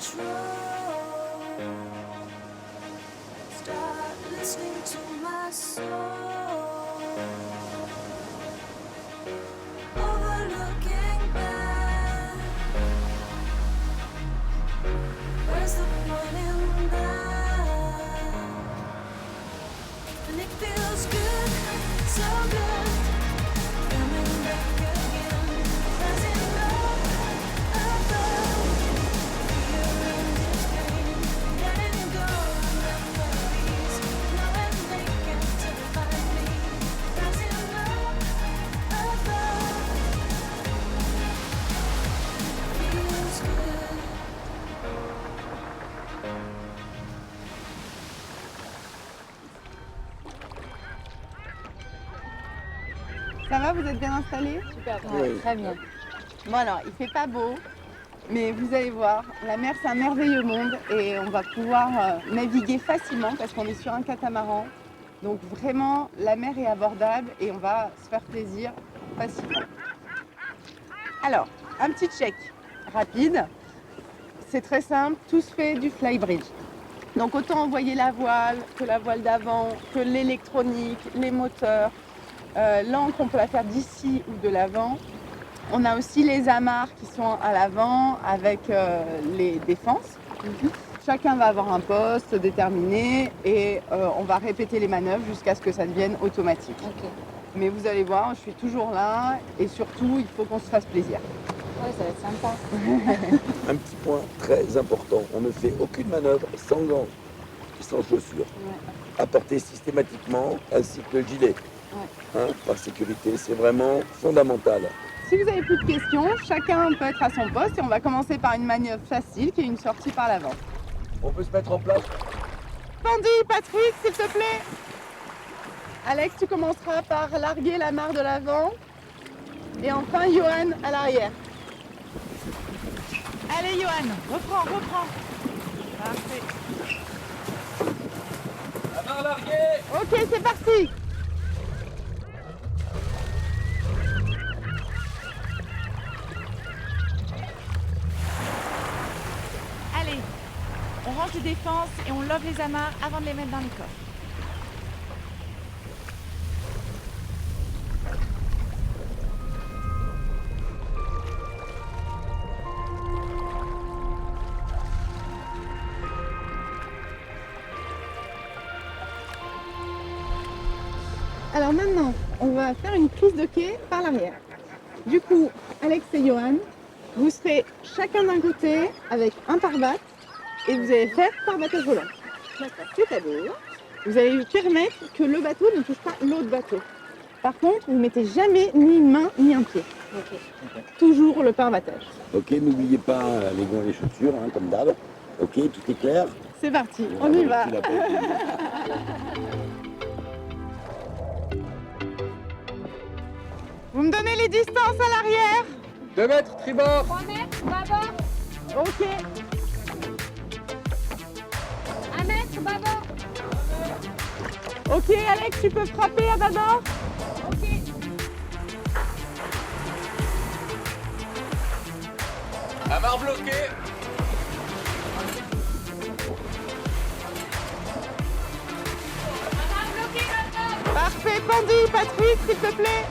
Start listening to my soul. Overlooking back. Where's the point in that? And it feels good, so good. Coming back again. Rising up, above. Feeling this pain. Letting go of memories. Knowing they can't define me. Rising up, above. Feels good. Ça va, vous êtes bien installés? Super, Oui. très bien. Bon alors, il fait pas beau, mais vous allez voir, la mer c'est un merveilleux monde et on va pouvoir naviguer facilement parce qu'on est sur un catamaran. Donc vraiment, la mer est abordable et on va se faire plaisir facilement. Alors, un petit check rapide. C'est très simple, tout se fait du flybridge. Donc autant envoyer la voile, que la voile d'avant, que l'électronique, les moteurs. L'ancre, on peut la faire d'ici ou de l'avant. On a aussi les amarres qui sont à l'avant avec les défenses. Chacun va avoir un poste déterminé et on va répéter les manœuvres jusqu'à ce que ça devienne automatique. Ok. Mais vous allez voir, je suis toujours là et surtout, il faut qu'on se fasse plaisir. Ouais, ça va être sympa. Un petit point très important, on ne fait aucune manœuvre sans gants et sans chaussures. Apportez systématiquement ainsi que le gilet. Hein, par sécurité, c'est vraiment fondamental. Si vous avez plus de questions, chacun peut être à son poste et on va commencer par une manœuvre facile qui est une sortie par l'avant. On peut se mettre en place. Pandy, Patrick, s'il te plaît. Alex, tu commenceras par larguer l'amarre de l'avant. Et enfin, Johan à l'arrière. Allez Johan, reprends. Parfait. Amarre larguée. Ok, c'est parti. Allez, on range les défenses et on love les amarres avant de les mettre dans les coffres. Alors maintenant, on va faire une prise de quai par l'arrière. Du coup, Alex et Johan, vous serez chacun d'un côté avec un pare-batte et vous allez faire pare-battage volant. C'est-à-dire, vous allez permettre que le bateau ne touche pas l'autre bateau. Par contre, vous ne mettez jamais ni une main ni un pied. Toujours le pare-battage. Ok, n'oubliez pas les gants et les chaussures, hein, comme d'hab. Ok, tout est clair. C'est parti, on y va. Tu l'as pas oublié. Vous me donnez les distances à l'arrière? 2 mètres, tribord. 3 mètres, bâbord. Ok. 1 mètre, bâbord. Ok, Alex, tu peux frapper à bâbord? Ok. Amarre bloquée. Parfait, Pandy, Patrick, s'il te plaît.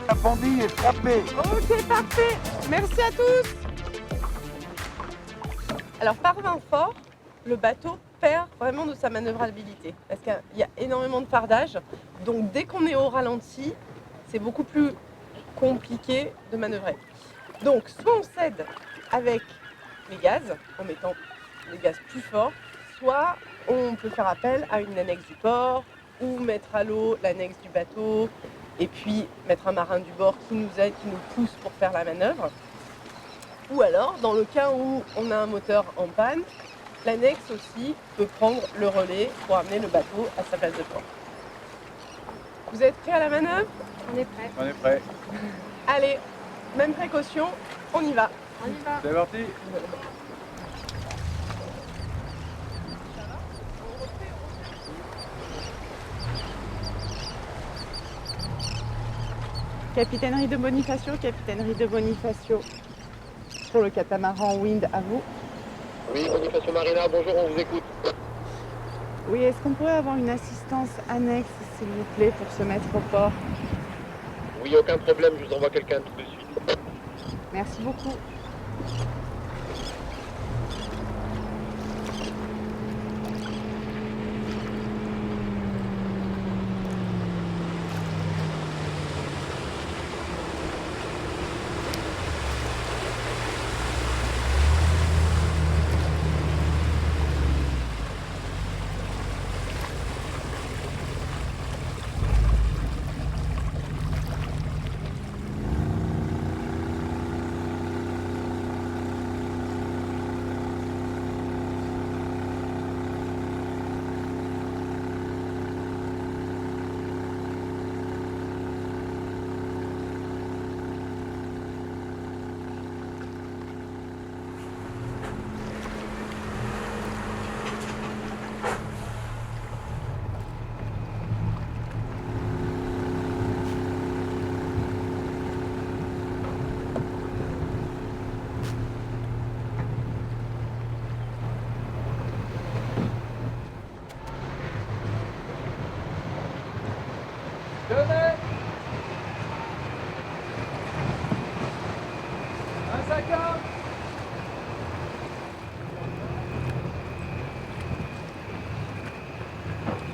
La pendille est frappée. Ok, parfait. Merci à tous. Alors, par vent fort, le bateau perd vraiment de sa manœuvrabilité parce qu'il y a énormément de fardage. Donc, dès qu'on est au ralenti, c'est beaucoup plus compliqué de manœuvrer. Donc, soit on cède avec les gaz, en mettant les gaz plus forts, soit on peut faire appel à une annexe du port ou mettre à l'eau l'annexe du bateau et puis mettre un marin du bord qui nous aide, qui nous pousse pour faire la manœuvre. Ou alors, dans le cas où on a un moteur en panne, l'annexe aussi peut prendre le relais pour amener le bateau à sa place de port. Vous êtes prêts à la manœuvre? On est prêt. On est prêt. Allez, même précaution, on y va. On y va. C'est parti. Capitainerie de Bonifacio, capitainerie de Bonifacio. pour le catamaran Wind, à vous. Oui, Bonifacio Marina, bonjour, on vous écoute. Oui, est-ce qu'on pourrait avoir une assistance annexe, s'il vous plaît, pour se mettre au port? Oui, aucun problème, je vous envoie quelqu'un tout de suite. Merci beaucoup.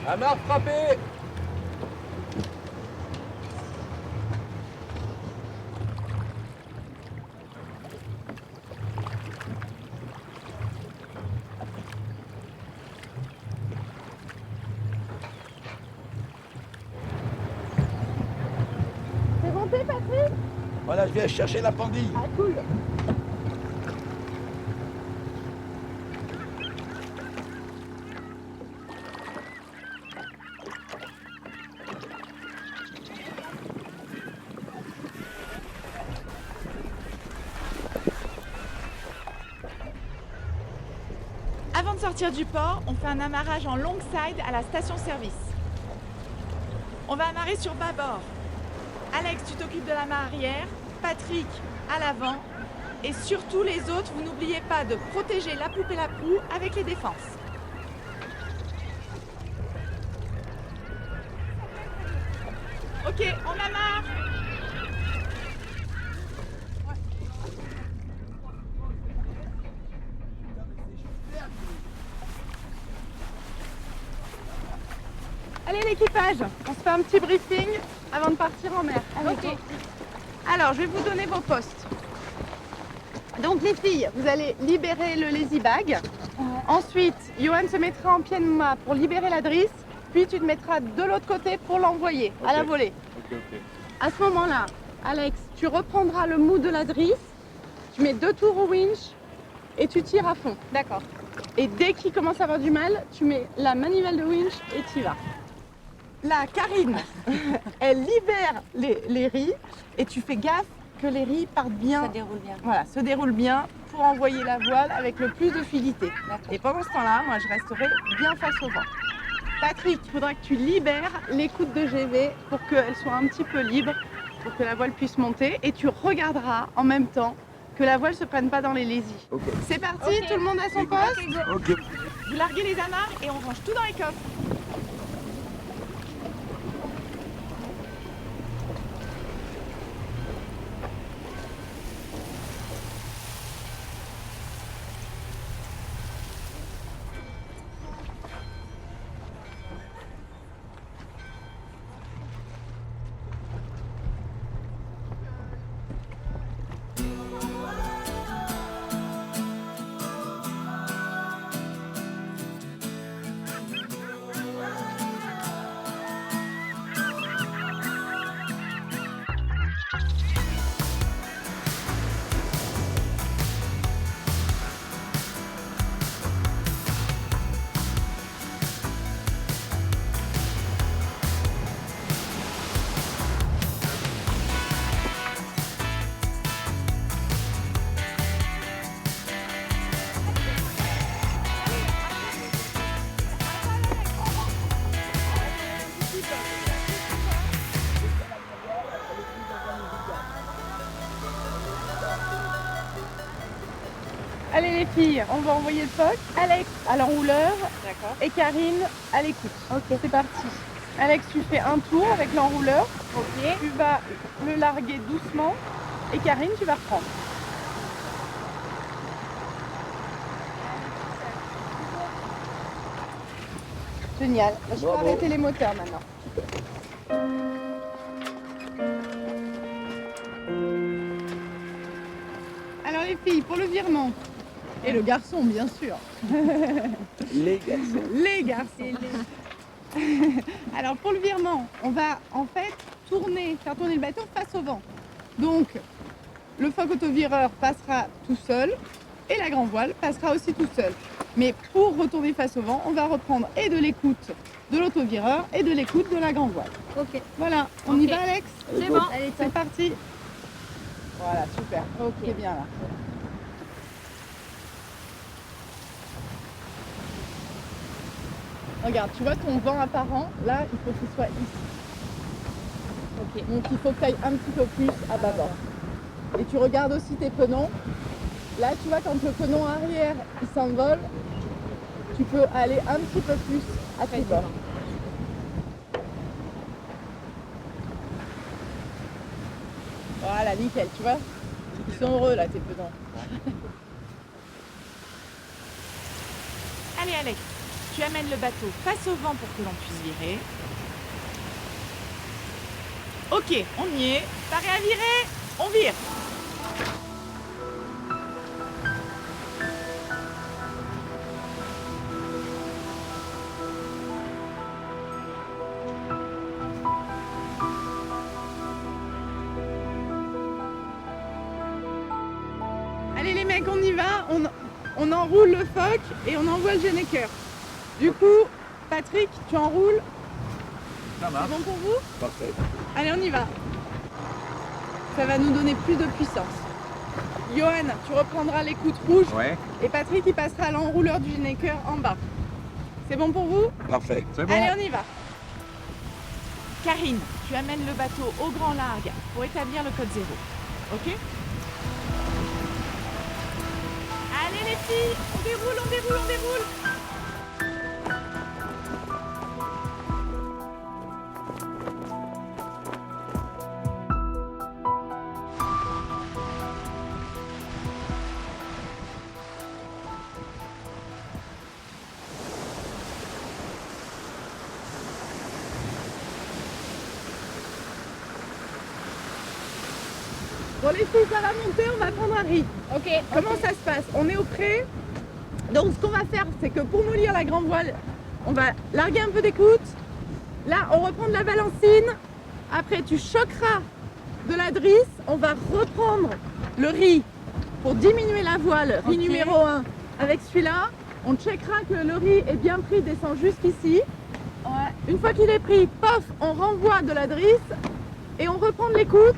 Amarre frappé. C'est monté, Patrick? Voilà, je viens chercher la pendille. Ah, cool. Avant de sortir du port, on fait un amarrage en long side à la station-service. On va amarrer sur bâbord. Alex, tu t'occupes de la main arrière, Patrick à l'avant. Et surtout les autres, vous n'oubliez pas de protéger la poupe et la proue avec les défenses. Ok, on amarre. Allez l'équipage, on se fait un petit briefing avant de partir en mer. Allez, Ok. go. Alors, je vais vous donner vos postes. Donc les filles, vous allez libérer le lazy bag. Ensuite, Johan se mettra en pied de mât pour libérer la drisse. Puis tu te mettras de l'autre côté pour l'envoyer à la volée. Ok, ok. À ce moment-là, Alex, tu reprendras le mou de la drisse. Tu mets 2 tours au winch et tu tires à fond. D'accord. Et dès qu'il commence à avoir du mal, tu mets la manivelle de winch et tu y vas. Là, Karine, elle libère les riz et tu fais gaffe que les riz partent bien. Ça déroule bien. Voilà, se déroulent bien pour envoyer la voile avec le plus de fluidité. Et pendant ce temps-là, moi, je resterai bien face au vent. Patrick, il faudra que tu libères l'écoute de GV pour qu'elle soit un petit peu libre, pour que la voile puisse monter. Et tu regarderas en même temps que la voile ne se prenne pas dans les lésils. Ok. C'est parti, Ok. tout le monde à son poste. Ok. Vous larguez les amarres et on range tout dans les coffres. Allez les filles, on va envoyer le phoque. Alex à l'enrouleur D'accord. et Karine à l'écoute. Ok. C'est parti. Alex, tu fais un tour avec l'enrouleur. Ok. Tu vas le larguer doucement. Et Karine, tu vas reprendre. Génial. Je peux Bravo. arrêter les moteurs maintenant. Alors les filles, pour le virement. Et le garçon, bien sûr. Les garçons. Les garçons. Alors pour le virement, on va en fait faire tourner le bateau face au vent. Donc le phoque autovireur passera tout seul et la grand voile passera aussi tout seul. Mais pour retourner face au vent, on va reprendre et de l'écoute de l'autovireur et de l'écoute de la grand voile. Ok. Voilà, on y Ok. va Alex? C'est bon. Allez, C'est parti. Voilà, super. Ok. C'est bien là. Regarde, tu vois ton vent apparent, là, il faut qu'il soit ici. Ok. Donc il faut que tu ailles un petit peu plus à bâbord. Et tu regardes aussi tes penons. Là, tu vois, quand le penon arrière, il s'envole, tu peux aller un petit peu plus à tribord. Voilà, nickel, tu vois. Ils sont heureux là, tes penons. Allez Alex, tu amènes le bateau face au vent pour que l'on puisse virer. Ok, on y est. Paré à virer, on vire. Allez les mecs, on y va, on enroule le phoque et on envoie le généqueur. Du coup, Patrick, tu enroules. Ça C'est marche. bon pour vous? Parfait. Allez, on y va. Ça va nous donner plus de puissance. Johan, tu reprendras l'écoute rouge Ouais, et Patrick, il passera à l'enrouleur du généqueur en bas. C'est bon pour vous? Parfait. c'est bon. Allez, on y va. Karine, tu amènes le bateau au grand largue pour établir le code 0. Ok? Allez les filles, on déroule, on déroule, on déroule. Bon les filles, ça va monter, on va prendre un riz. Ok. Comment ça se passe? On est au pré. Donc ce qu'on va faire, c'est que pour nous lire la grand voile, on va larguer un peu d'écoute. Là, on reprend de la balancine. Après, tu choqueras de la drisse. On va reprendre le riz pour diminuer la voile. Riz Ok. numéro 1. Avec celui-là, on checkera que le riz est bien pris, descend jusqu'ici. Ouais. Une fois qu'il est pris, pof, on renvoie de la drisse et on reprend de l'écoute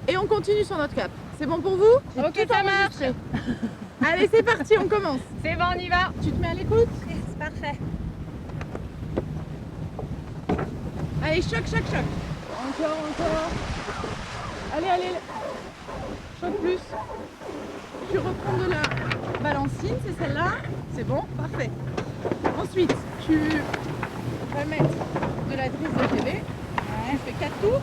et on continue sur notre cap. C'est bon pour vous? J'ai Ok, tout ça enregistré. Allez, c'est parti, on commence. C'est bon, on y va. Tu te mets à l'écoute? C'est parfait. Allez, choc, choc, choc. Encore, encore. Allez, allez. Choc plus. Tu reprends de la balancine, c'est celle-là. C'est bon, parfait. Ensuite, tu vas mettre de la drisse de gelée. Tu fais 4 tours.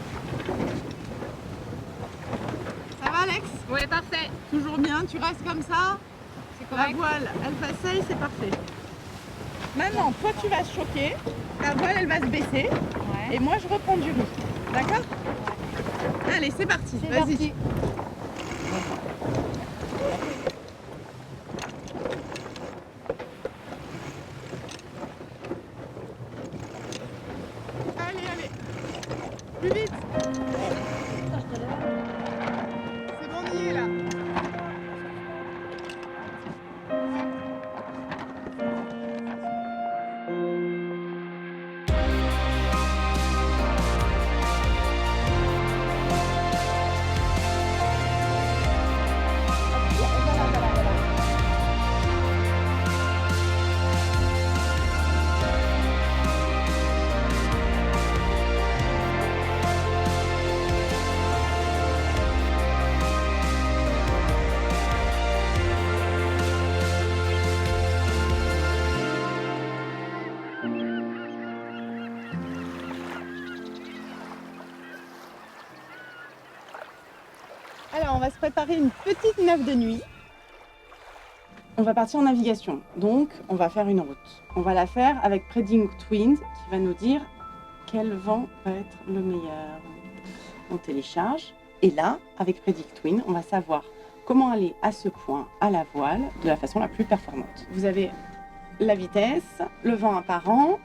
Ça va, Alex? Ouais, parfait. Toujours bien, tu restes comme ça. C'est La correct. voile, elle s'asseye, c'est parfait. Maintenant, toi, tu vas choquer. La voile, elle va se baisser. Ouais. Et moi, je reprends du riz. D'accord? Allez, c'est parti. C'est Vas-y. parti. Allez, allez. Plus vite. C'est bon, on y est là. On va la Alors, on va se préparer une petite nave de nuit. On va partir en navigation. Donc, on va faire une route. On va la faire avec Predict Wind qui va nous dire quel vent va être le meilleur. On télécharge. Et là, avec Predict Wind, on va savoir comment aller à ce point à la voile de la façon la plus performante. Vous avez la vitesse, le vent apparent,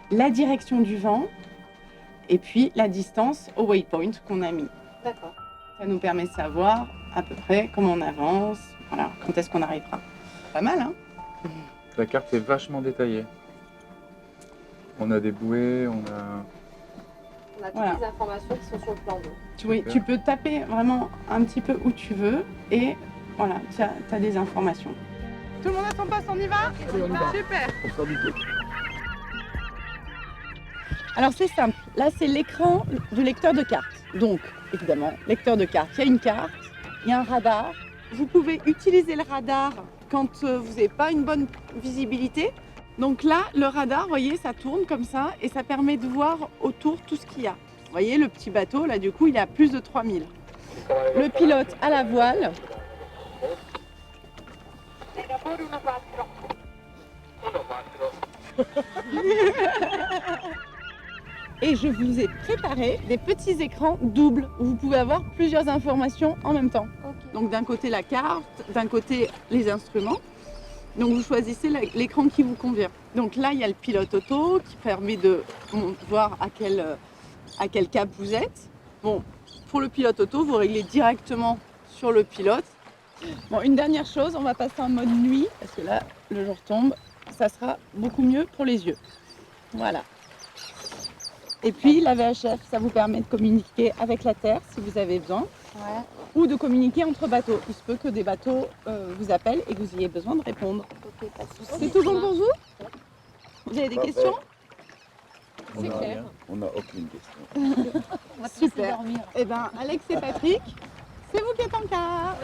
la direction du vent et puis la distance au waypoint qu'on a mis. D'accord. Ça nous permet de savoir à peu près comment on avance, voilà, quand est-ce qu'on arrivera. Pas mal, hein? La carte est vachement détaillée. On a des bouées, on a... On a toutes Voilà. les informations qui sont sur le plan d'eau. Tu peux taper vraiment un petit peu où tu veux et voilà, tu as des informations. Tout le monde a son poste, on y va? Allez, on y va. Super! On sort du quai. Alors c'est simple, là c'est l'écran du lecteur de carte. Donc évidemment, lecteur de carte, il y a une carte, il y a un radar. Vous pouvez utiliser le radar quand vous n'avez pas une bonne visibilité. Donc là, le radar, vous voyez, ça tourne comme ça et ça permet de voir autour tout ce qu'il y a. Vous voyez, le petit bateau, là du coup, il est à plus de 3000. Le pilote à la voile. Et je vous ai préparé des petits écrans doubles où vous pouvez avoir plusieurs informations en même temps. Ok. Donc d'un côté la carte, d'un côté les instruments. Donc vous choisissez l'écran qui vous convient. Donc là il y a le pilote auto qui permet de voir à quel cap vous êtes. Bon, pour le pilote auto, vous réglez directement sur le pilote. Bon, une dernière chose, on va passer en mode nuit parce que là le jour tombe, ça sera beaucoup mieux pour les yeux. Voilà. Et puis la VHF, ça vous permet de communiquer avec la Terre si vous avez besoin, Ouais. ou de communiquer entre bateaux. Il se peut que des bateaux vous appellent et que vous ayez besoin de répondre. Ok, pas de souci. C'est tout bon pour vous? Vous avez des Parfait. questions? On C'est a clair. rien. On n'a aucune question. On va te Super. laisser dormir. Eh bien, Alex et Patrick, c'est vous qui êtes en quart.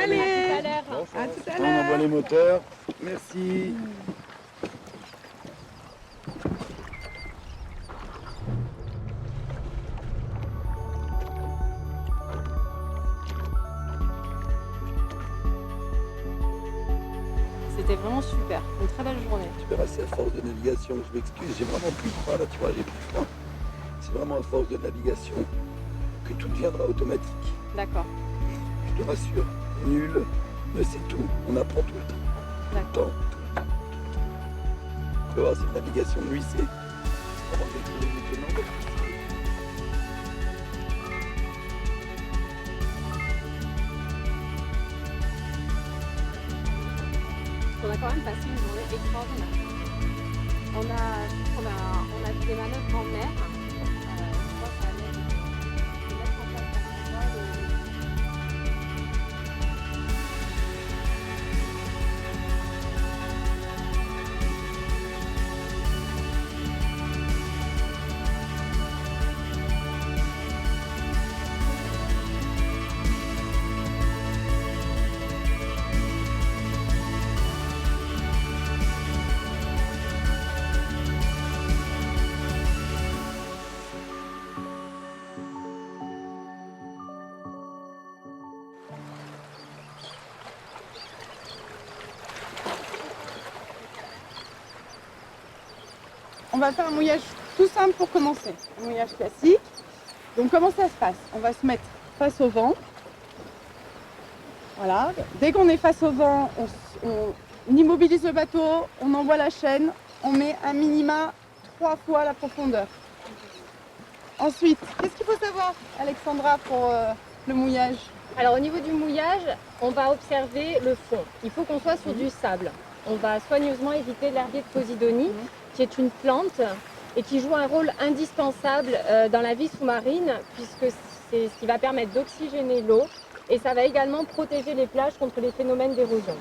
Allez, À tout à l'heure. à tout à On envoie l'heure. les moteurs. Merci. C'était vraiment super. Une très belle journée. Je verrai, c'est à force de navigation. Je m'excuse, j'ai vraiment plus froid là, tu vois, j'ai plus froid. C'est vraiment à force de navigation que tout deviendra automatique. D'accord. Je te rassure, nul ne sait tout. On apprend tout le temps. Tout le temps, tout le temps, tout le temps. Tu vois, cette navigation de nuit, c'est vraiment quelque chose d'étonnant. On a quand même passé une journée extraordinaire. On a vu des manœuvres en mer. Je crois que ça allait de mettre en place la voile. On va faire un mouillage tout simple pour commencer. Un mouillage classique. Donc comment ça se passe? On va se mettre face au vent. Voilà. Dès qu'on est face au vent, on immobilise le bateau, on envoie la chaîne, on met un minima 3 fois la profondeur. Ensuite, qu'est-ce qu'il faut savoir, Alexandra, pour le mouillage? Alors au niveau du mouillage, on va observer le fond. Il faut qu'on soit sur du sable. On va soigneusement éviter l'herbier de Posidonie, qui est une plante et qui joue un rôle indispensable dans la vie sous-marine, puisque c'est ce qui va permettre d'oxygéner l'eau et ça va également protéger les plages contre les phénomènes d'érosion.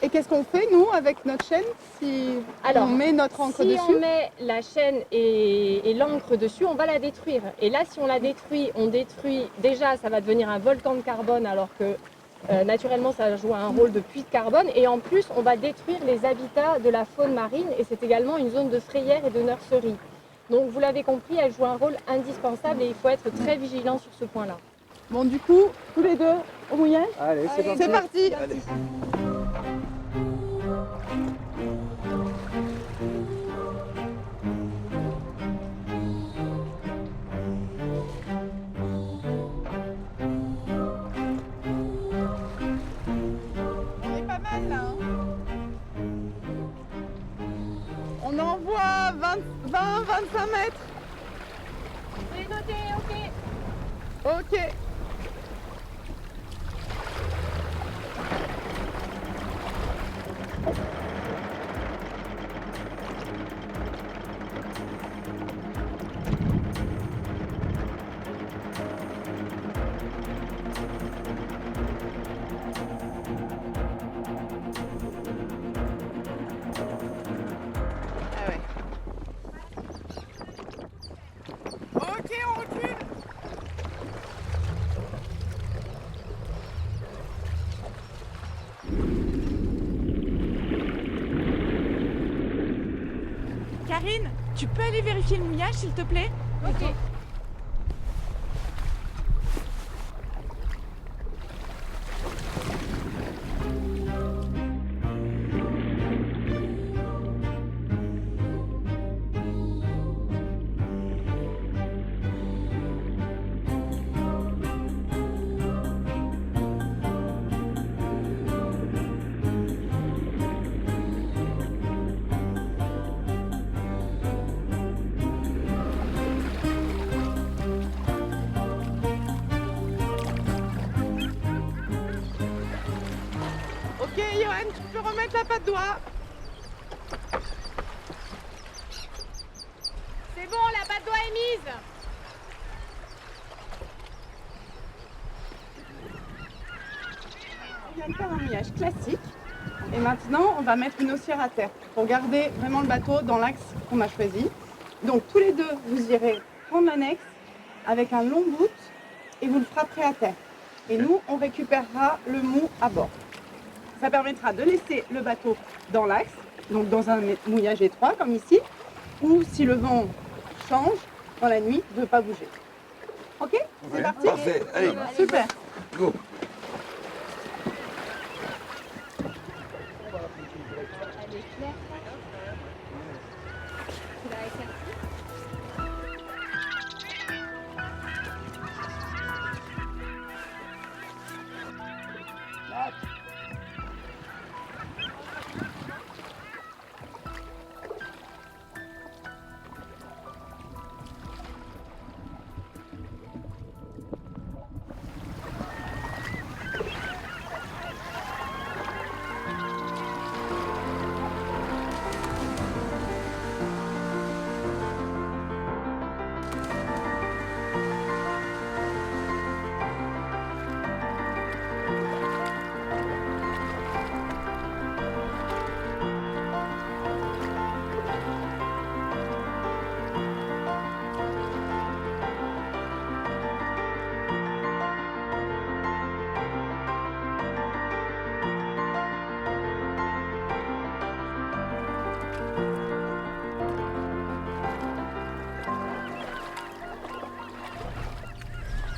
Et Et qu'est-ce qu'on fait, nous, avec notre chaîne, si Alors, on met notre encre Si dessus? on met la chaîne et l'encre dessus, on va la détruire. Et là, si on la détruit, déjà, ça va devenir un volcan de carbone, alors que naturellement, ça joue un rôle de puits de carbone. Et en plus, on va détruire les habitats de la faune marine. Et c'est également une zone de frayère et de nurserie. Donc, vous l'avez compris, elle joue un rôle indispensable et il faut être très vigilant sur ce point-là. Bon, du coup, tous les deux au mouillage? Allez, c'est parti. C'est parti. Allez. On est pas mal là. Hein. On envoie 20-25 mètres. C'est noté, ok. Ok. Ah ouais. Ok, on recule. Karine, tu peux aller vérifier le mouillage, s'il te plaît? Ok. Ok, Johan, tu peux remettre la patte d'oie. C'est bon, la patte d'oie est mise. On vient de faire un mouillage classique. Et maintenant, on va mettre une haussière à terre pour garder vraiment le bateau dans l'axe qu'on a choisi. Donc, tous les deux, vous irez prendre l'annexe avec un long bout et vous le frapperez à terre. Et nous, on récupérera le mou à bord. Ça permettra de laisser le bateau dans l'axe, donc dans un mouillage étroit comme ici, ou si le vent change dans la nuit, de ne pas bouger. Ok? C'est parti? Parfait, allez, Super. go. Elle est claire. Tu l'as éclaircie?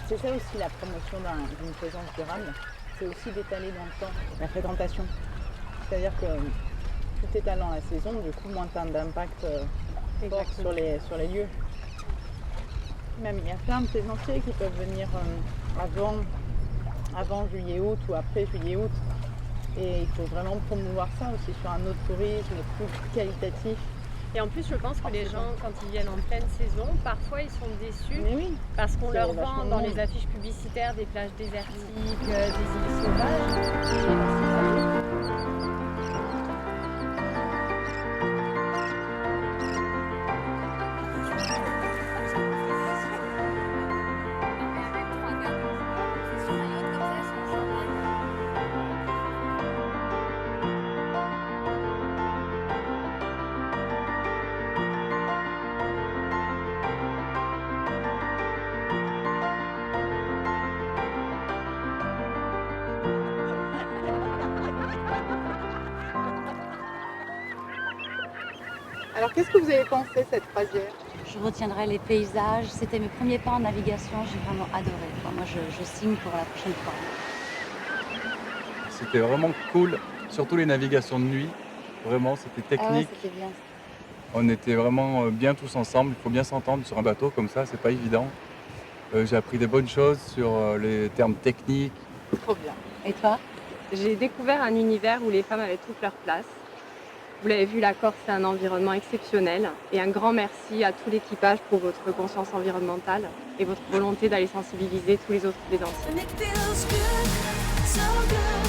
C'est ça aussi la promotion d'une présence durable, c'est aussi d'étaler dans le temps la fréquentation. C'est-à-dire que tout étalant la saison, du coup, moins d'impact fort sur les lieux. Même il y a plein de plaisanciers qui peuvent venir avant juillet-août ou après juillet-août. Et il faut vraiment promouvoir ça aussi sur un autre tourisme plus qualitatif. Et en plus, je pense que les gens, quand ils viennent en pleine saison, parfois ils sont déçus Mais oui, parce qu'on C'est leur vachement vend de dans monde. les affiches publicitaires des plages désertiques, des îles sauvages. Alors qu'est-ce que vous avez pensé de cette croisière? Je retiendrai les paysages. C'était mes premiers pas en navigation. J'ai vraiment adoré. Enfin, moi, je signe pour la prochaine fois. C'était vraiment cool, surtout les navigations de nuit. Vraiment, c'était Ah ouais, technique. c'était bien. On était vraiment bien tous ensemble. Il faut bien s'entendre sur un bateau comme ça, c'est pas évident. J'ai appris des bonnes choses sur les termes techniques. Trop bien. Et toi? J'ai découvert un univers où les femmes avaient toute leur place. Vous l'avez vu, la Corse, c'est un environnement exceptionnel. Et un grand merci à tout l'équipage pour votre conscience environnementale et votre volonté d'aller sensibiliser tous les autres plaisanciers. And it feels good, so good.